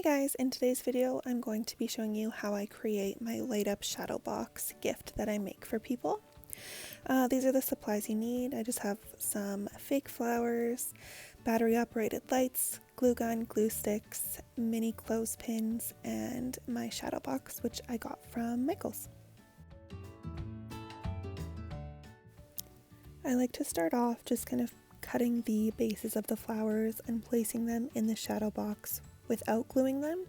Hey guys, in today's video I'm going to be showing you how I create my light up shadow box gift that I make for people. These are the supplies you need. I just have some fake flowers, battery operated lights, glue gun, glue sticks, mini clothespins, and my shadow box, which I got from Michael's. I like to start off just kind of cutting the bases of the flowers and placing them in the shadow box without gluing them,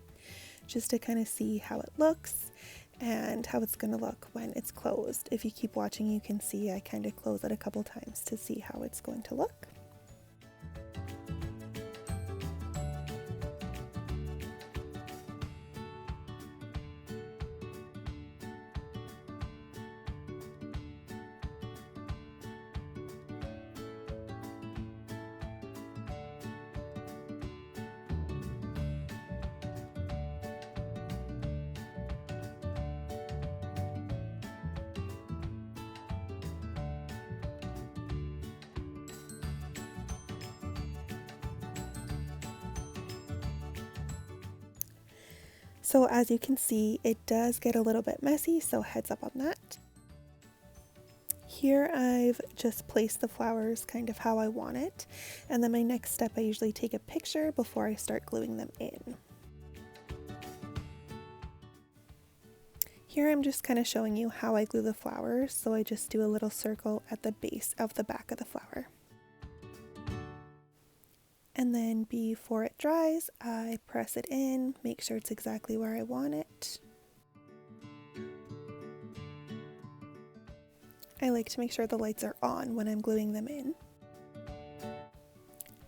just to kind of see how it looks and how it's going to look when it's closed. If you keep watching, you can see I kind of close it a couple times to see how it's going to look. So as you can see, it does get a little bit messy, so heads up on that. Here I've just placed the flowers kind of how I want it, and then my next step, I usually take a picture before I start gluing them in. Here I'm just kind of showing you how I glue the flowers, so I just do a little circle at the base of the back of the flower. And then before it dries, I press it in, make sure it's exactly where I want it. I like to make sure the lights are on when I'm gluing them in.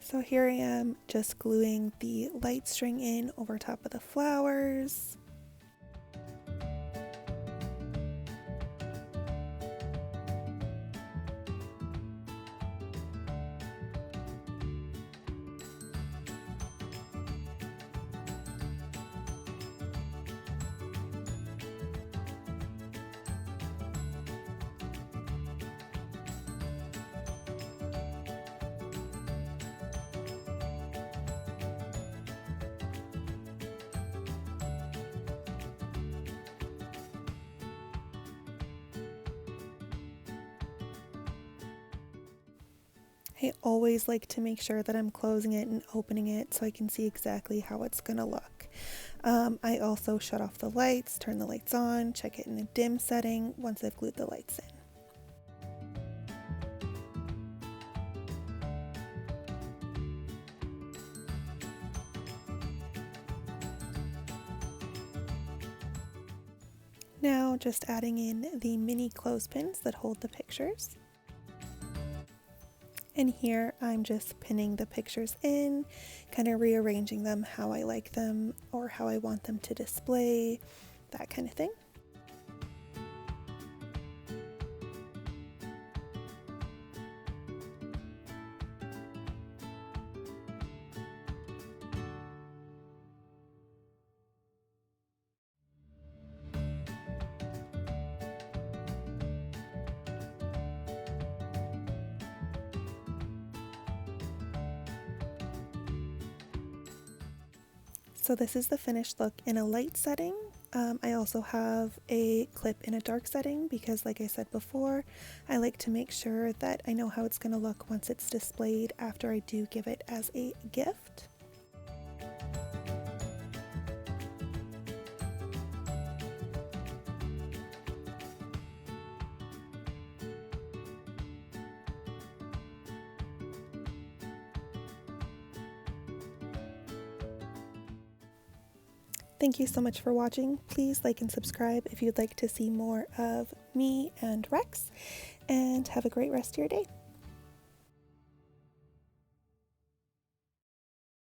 So here I am just gluing the light string in over top of the flowers. I always like to make sure that I'm closing it and opening it so I can see exactly how it's gonna look. I also shut off the lights, turn the lights on, check it in a dim setting once I've glued the lights in. Now just adding in the mini clothespins that hold the pictures. And here I'm just pinning the pictures in, kind of rearranging them how I like them or how I want them to display, that kind of thing. So this is the finished look in a light setting. I also have a clip in a dark setting because, like I said before, I like to make sure that I know how it's going to look once it's displayed after I do give it as a gift. Thank you so much for watching. Please like and subscribe if you'd like to see more of me and Rex, and have a great rest of your day.